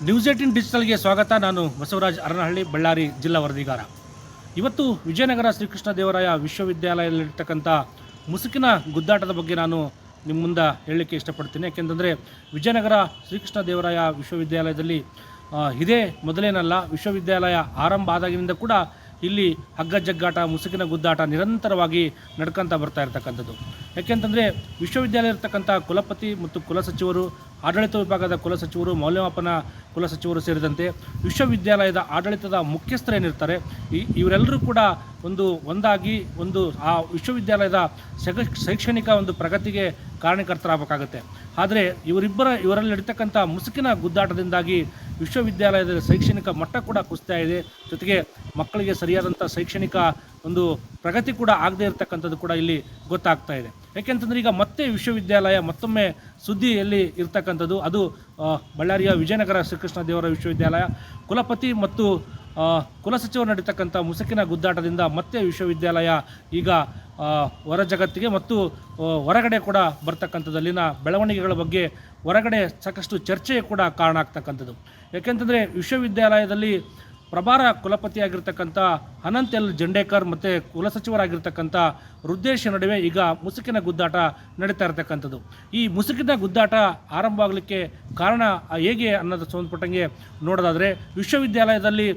News18 ಡಿಜಿಟಲ್ಗೆ ಸ್ವಾಗತ. ನಾನು ಬಸವರಾಜ್ ಅರನಹಳ್ಳಿ, ಬಳ್ಳಾರಿ ಜಿಲ್ಲಾ ವರದಿಗಾರ. ಇವತ್ತು ವಿಜಯನಗರ ಶ್ರೀಕೃಷ್ಣ ದೇವರಾಯ ವಿಶ್ವವಿದ್ಯಾಲಯದಲ್ಲಿರ್ತಕ್ಕಂಥ ಮುಸುಕಿನ ಗುದ್ದಾಟದ ಬಗ್ಗೆ ನಾನು ನಿಮ್ಮ ಮುಂದೆ ಹೇಳಲಿಕ್ಕೆ ಇಷ್ಟಪಡ್ತೀನಿ. ಯಾಕೆಂತಂದರೆ ವಿಜಯನಗರ ಶ್ರೀಕೃಷ್ಣ ದೇವರಾಯ ವಿಶ್ವವಿದ್ಯಾಲಯದಲ್ಲಿ ಇದೇ ಮೊದಲೇನಲ್ಲ, ವಿಶ್ವವಿದ್ಯಾಲಯ ಆರಂಭ ಆದಾಗಿನಿಂದ ಕೂಡ ಇಲ್ಲಿ ಹಗ್ಗ ಜಗ್ಗಾಟ, ಮುಸುಕಿನ ಗುದ್ದಾಟ ನಿರಂತರವಾಗಿ ನಡ್ಕೊಂತ ಬರ್ತಾ ಇರ್ತಕ್ಕಂಥದ್ದು. ಯಾಕೆಂತಂದರೆ ವಿಶ್ವವಿದ್ಯಾಲಯ ಇರ್ತಕ್ಕಂಥ ಕುಲಪತಿ ಮತ್ತು ಕುಲಸಚಿವರು, ಆಡಳಿತ ವಿಭಾಗದ ಕುಲಸಚಿವರು, ಮೌಲ್ಯಮಾಪನ ಕುಲಸಚಿವರು ಸೇರಿದಂತೆ ವಿಶ್ವವಿದ್ಯಾಲಯದ ಆಡಳಿತದ ಮುಖ್ಯಸ್ಥರೇನಿರ್ತಾರೆ, ಇವರೆಲ್ಲರೂ ಕೂಡ ಒಂದಾಗಿ ಆ ವಿಶ್ವವಿದ್ಯಾಲಯದ ಶೈಕ್ಷಣಿಕ ಪ್ರಗತಿಗೆ ಕಾರಣಕರ್ತರಾಗಬೇಕಾಗತ್ತೆ. ಆದರೆ ಇವರಲ್ಲಿರ್ತಕ್ಕಂಥ ಮುಸುಕಿನ ಗುದ್ದಾಟದಿಂದಾಗಿ ವಿಶ್ವವಿದ್ಯಾಲಯದ ಶೈಕ್ಷಣಿಕ ಮಟ್ಟ ಕೂಡ ಕುಸಿತಾ ಇದೆ. ಜೊತೆಗೆ ಮಕ್ಕಳಿಗೆ ಸರಿಯಾದಂಥ ಶೈಕ್ಷಣಿಕ ಪ್ರಗತಿ ಕೂಡ ಆಗದೇ ಇರತಕ್ಕಂಥದ್ದು ಕೂಡ ಇಲ್ಲಿ ಗೊತ್ತಾಗ್ತಾ ಇದೆ. ಯಾಕೆಂತಂದರೆ ಈಗ ಮತ್ತೆ ವಿಶ್ವವಿದ್ಯಾಲಯ ಮತ್ತೊಮ್ಮೆ ಸುದ್ದಿಯಲ್ಲಿ ಇರ್ತಕ್ಕಂಥದ್ದು ಅದು ಬಳ್ಳಾರಿಯ ವಿಜಯನಗರ ಶ್ರೀಕೃಷ್ಣ ದೇವರಾಯ ವಿಶ್ವವಿದ್ಯಾಲಯ ಕುಲಪತಿ ಮತ್ತು ಕುಲಸಚಿವರು ನಡೀತಕ್ಕಂಥ ಮುಸುಕಿನ ಗುದ್ದಾಟದಿಂದ ಮತ್ತೆ ವಿಶ್ವವಿದ್ಯಾಲಯ ಈಗ ಹೊರ ಜಗತ್ತಿಗೆ ಮತ್ತು ಹೊರಗಡೆ ಕೂಡ ಬರ್ತಕ್ಕಂಥದ್ದಲ್ಲಿನ ಬೆಳವಣಿಗೆಗಳ ಬಗ್ಗೆ ಹೊರಗಡೆ ಸಾಕಷ್ಟು ಚರ್ಚೆ ಕೂಡ ಕಾರಣ ಆಗ್ತಕ್ಕಂಥದ್ದು. ಯಾಕೆಂತಂದರೆ ವಿಶ್ವವಿದ್ಯಾಲಯದಲ್ಲಿ ಪ್ರಭಾರ ಕುಲಪತಿಯಾಗಿರ್ತಕ್ಕಂಥ ಅನಂತ್ ಎಲ್ ಜಂಡೇಕರ್ ಮತ್ತು ಕುಲಸಚಿವರಾಗಿರ್ತಕ್ಕಂಥ ರುದ್ರೇಶ್ ನಡುವೆ ಈಗ ಮುಸುಕಿನ ಗುದ್ದಾಟ ನಡೀತಾ ಇರತಕ್ಕಂಥದ್ದು. ಈ ಮುಸುಕಿನ ಗುದ್ದಾಟ ಆರಂಭ ಆಗಲಿಕ್ಕೆ ಕಾರಣ ಹೇಗೆ ಅನ್ನೋದು ಸಂಬಂಧಪಟ್ಟಂಗೆ ನೋಡೋದಾದರೆ, ವಿಶ್ವವಿದ್ಯಾಲಯದಲ್ಲಿ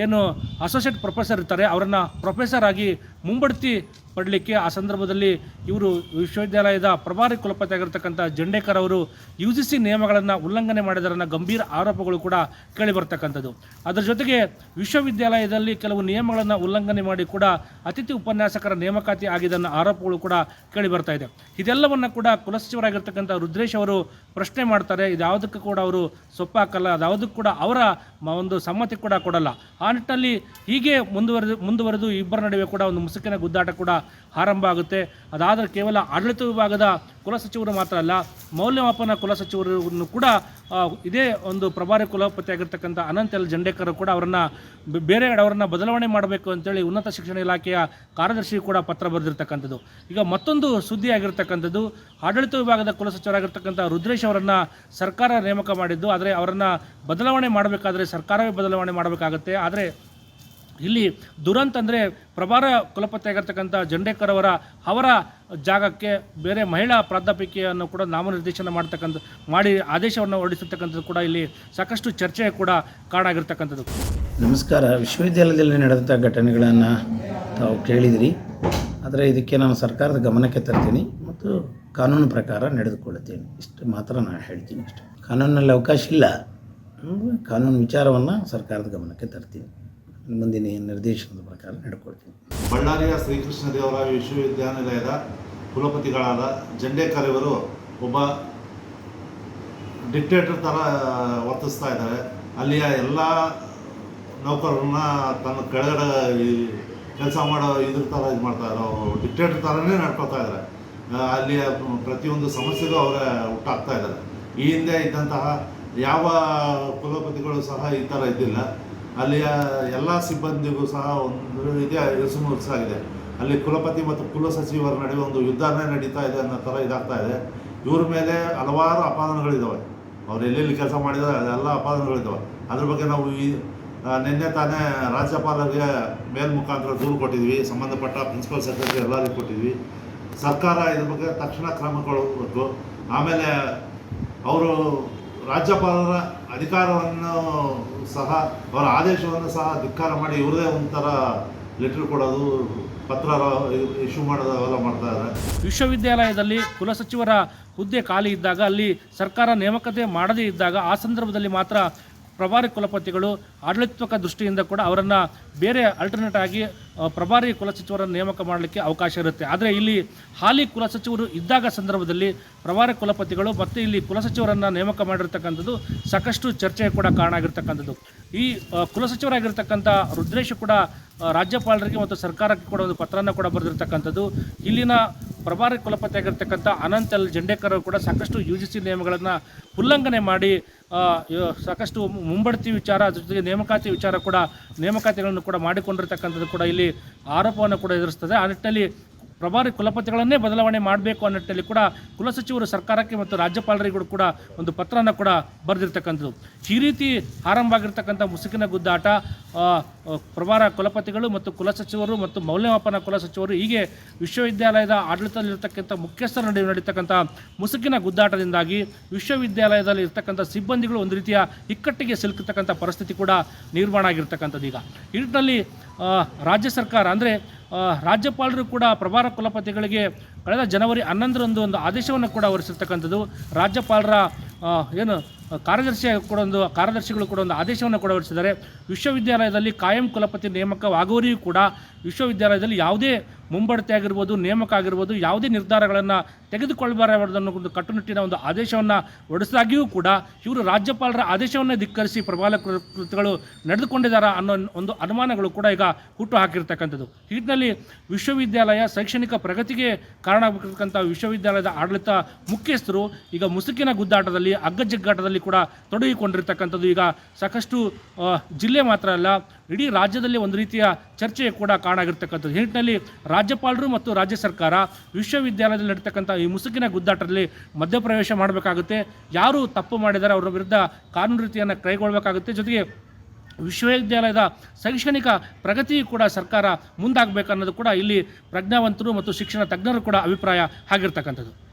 ಏನು ಅಸೋಸಿಯೇಟ್ ಪ್ರೊಫೆಸರ್ ಇರ್ತಾರೆ ಅವರನ್ನು ಪ್ರೊಫೆಸರ್ ಆಗಿ ಮುಂಬಡ್ತಿ ಪಡಲಿಕ್ಕೆ ಆ ಸಂದರ್ಭದಲ್ಲಿ ಇವರು ವಿಶ್ವವಿದ್ಯಾಲಯದ ಪ್ರಭಾರಿ ಕುಲಪತಿ ಆಗಿರ್ತಕ್ಕಂಥ ಜಂಡೇಕರ್ ಅವರು UGC ನಿಯಮಗಳನ್ನು ಉಲ್ಲಂಘನೆ ಮಾಡಿದರನ್ನ ಗಂಭೀರ ಆರೋಪಗಳು ಕೂಡ ಕೇಳಿ ಬರ್ತಕ್ಕಂಥದ್ದು. ಅದರ ಜೊತೆಗೆ ವಿಶ್ವವಿದ್ಯಾಲಯದಲ್ಲಿ ಕೆಲವು ನಿಯಮಗಳನ್ನು ಉಲ್ಲಂಘನೆ ಮಾಡಿ ಕೂಡ ಅತಿಥಿ ಉಪನ್ಯಾಸಕರ ನೇಮಕಾತಿ ಆಗಿದ್ದನ್ನ ಆರೋಪಗಳು ಕೂಡ ಕೇಳಿ ಬರ್ತಾ ಇದೆ. ಇದೆಲ್ಲವನ್ನು ಕೂಡ ಕುಲಸಚಿವರಾಗಿರ್ತಕ್ಕಂಥ ರುದ್ರೇಶ್ ಅವರು ಪ್ರಶ್ನೆ ಮಾಡ್ತಾರೆ. ಇದ್ಯಾವುದಕ್ಕೂ ಕೂಡ ಅವರು ಸೊಪ್ಪಾಕಲ್ಲ, ಅದ್ಯಾವುದಕ್ಕೂ ಕೂಡ ಅವರ ಸಮ್ಮತಿ ಕೂಡ ಕೊಡಲ್ಲ. ಆ ನಿಟ್ಟಿನಲ್ಲಿ ಹೀಗೆ ಮುಂದುವರೆದು ಇಬ್ಬರ ನಡುವೆ ಕೂಡ ಮುಸುಕಿನ ಗುದ್ದಾಟ ಕೂಡ ಆರಂಭ ಆಗುತ್ತೆ. ಅದಾದರೆ ಕೇವಲ ಆಡಳಿತ ವಿಭಾಗದ ಕುಲಸಚಿವರು ಮಾತ್ರ ಅಲ್ಲ, ಮೌಲ್ಯಮಾಪನ ಕುಲಸಚಿವರನ್ನು ಕೂಡ ಇದೇ ಪ್ರಭಾರಿ ಕುಲಪತಿ ಆಗಿರ್ತಕ್ಕಂಥ ಅನಂತ್ ಎಲ್ ಜಂಡೇಕರ್ ಕೂಡ ಅವರನ್ನು ಬದಲಾವಣೆ ಮಾಡಬೇಕು ಅಂತೇಳಿ ಉನ್ನತ ಶಿಕ್ಷಣ ಇಲಾಖೆಯ ಕಾರ್ಯದರ್ಶಿ ಕೂಡ ಪತ್ರ ಬರೆದಿರ್ತಕ್ಕಂಥದ್ದು. ಈಗ ಮತ್ತೊಂದು ಸುದ್ದಿ ಆಗಿರ್ತಕ್ಕಂಥದ್ದು, ಆಡಳಿತ ವಿಭಾಗದ ಕುಲಸಚಿವರಾಗಿರ್ತಕ್ಕಂಥ ರುದ್ರೇಶ್ ಅವರನ್ನು ಸರ್ಕಾರ ನೇಮಕ ಮಾಡಿದ್ದು. ಆದರೆ ಅವರನ್ನು ಬದಲಾವಣೆ ಮಾಡಬೇಕಾದ್ರೆ ಸರ್ಕಾರವೇ ಬದಲಾವಣೆ ಮಾಡಬೇಕಾಗತ್ತೆ. ಆದರೆ ಇಲ್ಲಿ ದುರಂತ ಅಂದರೆ ಪ್ರಭಾರ ಕುಲಪತಿ ಆಗಿರ್ತಕ್ಕಂಥ ಜಂಡೇಕರ್ ಅವರ ಜಾಗಕ್ಕೆ ಬೇರೆ ಮಹಿಳಾ ಪ್ರಾಧ್ಯಾಪಕಿಯನ್ನು ಕೂಡ ನಾಮನಿರ್ದೇಶನ ಮಾಡಿ ಆದೇಶವನ್ನು ಹೊರಡಿಸಿರ್ತಕ್ಕಂಥದ್ದು ಕೂಡ ಇಲ್ಲಿ ಸಾಕಷ್ಟು ಚರ್ಚೆ ಕೂಡ ಕಾರಣ ಆಗಿರ್ತಕ್ಕಂಥದ್ದು. ನಮಸ್ಕಾರ. ವಿಶ್ವವಿದ್ಯಾಲಯದಲ್ಲಿ ನಡೆದಂಥ ಘಟನೆಗಳನ್ನು ತಾವು ಕೇಳಿದಿರಿ. ಆದರೆ ಇದಕ್ಕೆ ನಾನು ಸರ್ಕಾರದ ಗಮನಕ್ಕೆ ತರ್ತೀನಿ ಮತ್ತು ಕಾನೂನು ಪ್ರಕಾರ ನಡೆದುಕೊಳ್ಳುತ್ತೇನೆ. ಇಷ್ಟು ಮಾತ್ರ ನಾನು ಹೇಳ್ತೀನಿ. ಅಷ್ಟೇ, ಕಾನೂನಿನಲ್ಲಿ ಅವಕಾಶ ಇಲ್ಲ. ಕಾನೂನು ವಿಚಾರವನ್ನು ಸರ್ಕಾರದ ಗಮನಕ್ಕೆ ತರ್ತೀನಿ. ಮುಂದಿನ ನಿರ್ದೇಶನದ ಪ್ರಕಾರ ನಡ್ಕೊಳ್ತೀನಿ. ಬಳ್ಳಾರಿಯ ಶ್ರೀಕೃಷ್ಣ ದೇವರಾಯ ವಿಶ್ವವಿದ್ಯಾನಿಲಯದ ಕುಲಪತಿಗಳಾದ ಜಂಡೇಕರ್ ಇವರು ಒಬ್ಬ ಡಿಕ್ಟೇಟರ್ ಥರ ವರ್ತಿಸ್ತಾ ಇದ್ದಾರೆ. ಅಲ್ಲಿಯ ಎಲ್ಲ ನೌಕರರನ್ನ ತನ್ನ ಕೆಳಗಡೆ ಕೆಲಸ ಮಾಡೋ ಇದ್ರ ಥರ ಇದು ಮಾಡ್ತಾ ಇದ್ದಾರೆ. ಡಿಕ್ಟೇಟರ್ ಥರನೇ ನಡ್ಕೊಳ್ತಾ ಇದ್ದಾರೆ. ಅಲ್ಲಿಯ ಪ್ರತಿಯೊಂದು ಸಮಸ್ಯೆಗೂ ಅವರೇ ಹುಟ್ಟಾಗ್ತಾ ಇದ್ದಾರೆ. ಈ ಹಿಂದೆ ಇದ್ದಂತಹ ಯಾವ ಕುಲಪತಿಗಳು ಸಹ ಈ ಥರ ಇದ್ದಿಲ್ಲ. ಅಲ್ಲಿಯ ಎಲ್ಲ ಸಿಬ್ಬಂದಿಗೂ ಸಹ ಒಂದು ರೀತಿಯ ಇರಿಸುಮುರುಸಾಗಿದೆ. ಅಲ್ಲಿ ಕುಲಪತಿ ಮತ್ತು ಕುಲಸಚಿವರ ನಡುವೆ ಯುದ್ಧನೇ ನಡೀತಾ ಇದೆ ಅನ್ನೋ ಥರ ಇದಾಗ್ತಾ ಇದೆ. ಇವ್ರ ಮೇಲೆ ಹಲವಾರು ಅಪಾದನೆಗಳಿದ್ದಾವೆ. ಅವ್ರು ಎಲ್ಲೆಲ್ಲಿ ಕೆಲಸ ಮಾಡಿದರೆ ಅದೆಲ್ಲ ಅಪಾದನೆಗಳಿದ್ದಾವೆ. ಅದ್ರ ಬಗ್ಗೆ ನಾವು ನಿನ್ನೆ ತಾನೇ ರಾಜ್ಯಪಾಲರಿಗೆ ಮುಖಾಂತರ ದೂರು ಕೊಟ್ಟಿದ್ವಿ. ಸಂಬಂಧಪಟ್ಟ ಪ್ರಿನ್ಸಿಪಲ್ ಸೆಕ್ರೆಟರಿ ಎಲ್ಲರಿಗೂ ಕೊಟ್ಟಿದ್ವಿ. ಸರ್ಕಾರ ಇದ್ರ ಬಗ್ಗೆ ತಕ್ಷಣ ಕ್ರಮಗೊಳ್ಳಬೇಕು. ಆಮೇಲೆ ಅವರು ರಾಜ್ಯಪಾಲರ ಅಧಿಕಾರವನ್ನು ಸಹ, ಅವರ ಆದೇಶವನ್ನು ಸಹ ಧಿಕ್ಕಾರ ಮಾಡಿ ಇವ್ರದೇ ಒಂಥರ ಲೆಟರ್ ಕೊಡೋದು, ಪತ್ರ ಇಶ್ಯೂ ಮಾಡೋದು ಅವೆಲ್ಲ ಮಾಡ್ತಾ ಇದ್ದಾರೆ. ವಿಶ್ವವಿದ್ಯಾಲಯದಲ್ಲಿ ಕುಲಸಚಿವರ ಹುದ್ದೆ ಖಾಲಿ ಇದ್ದಾಗ, ಅಲ್ಲಿ ಸರ್ಕಾರ ನೇಮಕತೆ ಮಾಡದೇ ಇದ್ದಾಗ ಆ ಸಂದರ್ಭದಲ್ಲಿ ಮಾತ್ರ ಪ್ರಭಾರಿ ಕುಲಪತಿಗಳು ಆಡಳಿತಾತ್ಮಕ ದೃಷ್ಟಿಯಿಂದ ಕೂಡ ಅವರನ್ನು ಬೇರೆ ಆಲ್ಟರ್ನೇಟ್ ಆಗಿ ಪ್ರಭಾರಿ ಕುಲಸಚಿವರನ್ನು ನೇಮಕ ಮಾಡಲಿಕ್ಕೆ ಅವಕಾಶ ಇರುತ್ತೆ. ಆದರೆ ಇಲ್ಲಿ ಹಾಲಿ ಕುಲಸಚಿವರು ಇದ್ದಾಗ ಸಂದರ್ಭದಲ್ಲಿ ಪ್ರಭಾರಿ ಕುಲಪತಿಗಳು ಮತ್ತು ಇಲ್ಲಿ ಕುಲಸಚಿವರನ್ನು ನೇಮಕ ಮಾಡಿರ್ತಕ್ಕಂಥದ್ದು ಸಾಕಷ್ಟು ಚರ್ಚೆ ಕೂಡ ಕಾರಣ ಆಗಿರ್ತಕ್ಕಂಥದ್ದು. ಈ ಕುಲಸಚಿವರಾಗಿರ್ತಕ್ಕಂಥ ರುದ್ರೇಶ್ ಕೂಡ ರಾಜ್ಯಪಾಲರಿಗೆ ಮತ್ತು ಸರ್ಕಾರಕ್ಕೆ ಕೂಡ ಪತ್ರನ ಕೂಡ ಬರೆದಿರ್ತಕ್ಕಂಥದ್ದು. ಇಲ್ಲಿನ ಪ್ರಭಾರಿ ಕುಲಪತಿ ಆಗಿರ್ತಕ್ಕಂಥ ಅನಂತ್ ಎಲ್ ಜಂಡೇಕರ್ ಕೂಡ ಸಾಕಷ್ಟು UGC ನಿಯಮಗಳನ್ನು ಉಲ್ಲಂಘನೆ ಮಾಡಿ ಸಾಕಷ್ಟು ಮುಂಬಡ್ತಿ ವಿಚಾರ, ಜೊತೆಗೆ ನೇಮಕಾತಿಗಳನ್ನು ಕೂಡ ಮಾಡಿಕೊಂಡಿರ್ತಕ್ಕಂಥದ್ದು ಕೂಡ ಇಲ್ಲಿ ಆರೋಪವನ್ನು ಕೂಡ ಎದುರಿಸ್ತದೆ. ಆ ನಿಟ್ಟಿನಲ್ಲಿ ಪ್ರಭಾರಿ ಕುಲಪತಿಗಳನ್ನೇ ಬದಲಾವಣೆ ಮಾಡಬೇಕು ಅನ್ನೋ ನಿಟ್ಟಿನಲ್ಲಿ ಕೂಡ ಕುಲಸಚಿವರು ಸರ್ಕಾರಕ್ಕೆ ಮತ್ತು ರಾಜ್ಯಪಾಲರಿಗೂ ಕೂಡ ಒಂದು ಪತ್ರನ ಕೂಡ ಬರೆದಿರ್ತಕ್ಕಂಥದ್ದು. ಈ ರೀತಿ ಆರಂಭ ಆಗಿರ್ತಕ್ಕಂಥ ಮುಸುಕಿನ ಗುದ್ದಾಟ ಪ್ರಭಾರ ಕುಲಪತಿಗಳು ಮತ್ತು ಕುಲಸಚಿವರು ಮತ್ತು ಮೌಲ್ಯಮಾಪನ ಕುಲಸಚಿವರು ಹೀಗೆ ವಿಶ್ವವಿದ್ಯಾಲಯದ ಆಡಳಿತದಲ್ಲಿರ್ತಕ್ಕಂಥ ಮುಖ್ಯಸ್ಥರ ನಡುವೆ ನಡೀತಕ್ಕಂಥ ಮುಸುಕಿನ ಗುದ್ದಾಟದಿಂದಾಗಿ ವಿಶ್ವವಿದ್ಯಾಲಯದಲ್ಲಿ ಇರ್ತಕ್ಕಂಥ ಸಿಬ್ಬಂದಿಗಳು ಒಂದು ರೀತಿಯ ಇಕ್ಕಟ್ಟಿಗೆ ಸಿಲುಕತಕ್ಕಂಥ ಪರಿಸ್ಥಿತಿ ಕೂಡ ನಿರ್ಮಾಣ ಆಗಿರ್ತಕ್ಕಂಥದ್ದು. ಈಗ ಈ ನಿಟ್ಟಿನಲ್ಲಿ ರಾಜ್ಯ ಸರ್ಕಾರ ಅಂದರೆ ರಾಜ್ಯಪಾಲರು ಕೂಡ ಪ್ರಭಾರ ಕುಲಪತಿಗಳಿಗೆ ಕಳೆದ ಜನವರಿ 11ರಂದು ಒಂದು ಆದೇಶವನ್ನು ಕೂಡ ಹೊರಡಿಸಿರ್ತಕ್ಕಂಥದ್ದು. ರಾಜ್ಯಪಾಲರ ಏನು ಕಾರ್ಯದರ್ಶಿಗಳು ಕೂಡ ಒಂದು ಆದೇಶವನ್ನು ಕೂಡ ಹೊರಡಿಸಿದ್ದಾರೆ. ವಿಶ್ವವಿದ್ಯಾಲಯದಲ್ಲಿ ಕಾಯಂ ಕುಲಪತಿ ನೇಮಕವಾಗುವವರೆಗೂ ಕೂಡ ವಿಶ್ವವಿದ್ಯಾಲಯದಲ್ಲಿ ಯಾವುದೇ ಮುಂಬಡ್ತಿ ಆಗಿರ್ಬೋದು, ನೇಮಕ ಆಗಿರ್ಬೋದು, ಯಾವುದೇ ನಿರ್ಧಾರಗಳನ್ನು ತೆಗೆದುಕೊಳ್ಳಬಾರದನ್ನು ಒಂದು ಕಟ್ಟುನಿಟ್ಟಿನ ಒಂದು ಆದೇಶವನ್ನು ಹೊರಡಿಸಿದಾಗಿಯೂ ಕೂಡ ಇವರು ರಾಜ್ಯಪಾಲರ ಆದೇಶವನ್ನೇ ಧಿಕ್ಕರಿಸಿ ಪ್ರಭಾರ ಕುಲಪತಿಗಳು ನಡೆದುಕೊಂಡಿದ್ದಾರೆ ಅನ್ನೋ ಒಂದು ಅನುಮಾನಗಳು ಕೂಡ ಈಗ ಹುಟ್ಟು ಹಾಕಿರ್ತಕ್ಕಂಥದ್ದು. ಈ ನಿಟ್ಟಿನಲ್ಲಿ ವಿಶ್ವವಿದ್ಯಾಲಯ ಶೈಕ್ಷಣಿಕ ಪ್ರಗತಿಗೆ ಕಾರಣ ಆಗಿರ್ತಕ್ಕಂಥ ವಿಶ್ವವಿದ್ಯಾಲಯದ ಆಡಳಿತ ಮುಖ್ಯಸ್ಥರು ಈಗ ಮುಸುಕಿನ ಗುದ್ದಾಟದಲ್ಲಿ ಹಗ್ಗಜಗ್ಗಾಟದಲ್ಲಿ ಕೂಡ ತೊಡಗಿಕೊಂಡಿರ್ತಕ್ಕಂಥದ್ದು ಈಗ ಸಾಕಷ್ಟು ಜಿಲ್ಲೆ ಮಾತ್ರ ಅಲ್ಲ, ಇಡೀ ರಾಜ್ಯದಲ್ಲಿ ಒಂದು ರೀತಿಯ ಚರ್ಚೆಗೆ ಕೂಡ ಕಾರಣ ಆಗಿರ್ತಕ್ಕಂಥದ್ದು. ಈ ನಿಟ್ಟಿನಲ್ಲಿ ರಾಜ್ಯಪಾಲರು ಮತ್ತು ರಾಜ್ಯ ಸರ್ಕಾರ ವಿಶ್ವವಿದ್ಯಾಲಯದಲ್ಲಿ ನಡೀತಕ್ಕಂಥ ಈ ಮುಸುಕಿನ ಗುದ್ದಾಟದಲ್ಲಿ ಮಧ್ಯಪ್ರವೇಶ ಮಾಡಬೇಕಾಗುತ್ತೆ. ಯಾರು ತಪ್ಪು ಮಾಡಿದ್ದಾರೆ ಅವರ ವಿರುದ್ಧ ಕಾನೂನು ರೀತಿಯನ್ನು ಕೈಗೊಳ್ಳಬೇಕಾಗುತ್ತೆ. ಜೊತೆಗೆ ವಿಶ್ವವಿದ್ಯಾಲಯದ ಶೈಕ್ಷಣಿಕ ಪ್ರಗತಿ ಕೂಡ ಸರ್ಕಾರ ಮುಂದಾಗಬೇಕನ್ನೋದು ಕೂಡ ಇಲ್ಲಿ ಪ್ರಜ್ಞಾವಂತರು ಮತ್ತು ಶಿಕ್ಷಣ ತಜ್ಞರು ಕೂಡ ಅಭಿಪ್ರಾಯ ಆಗಿರ್ತಕ್ಕಂಥದ್ದು.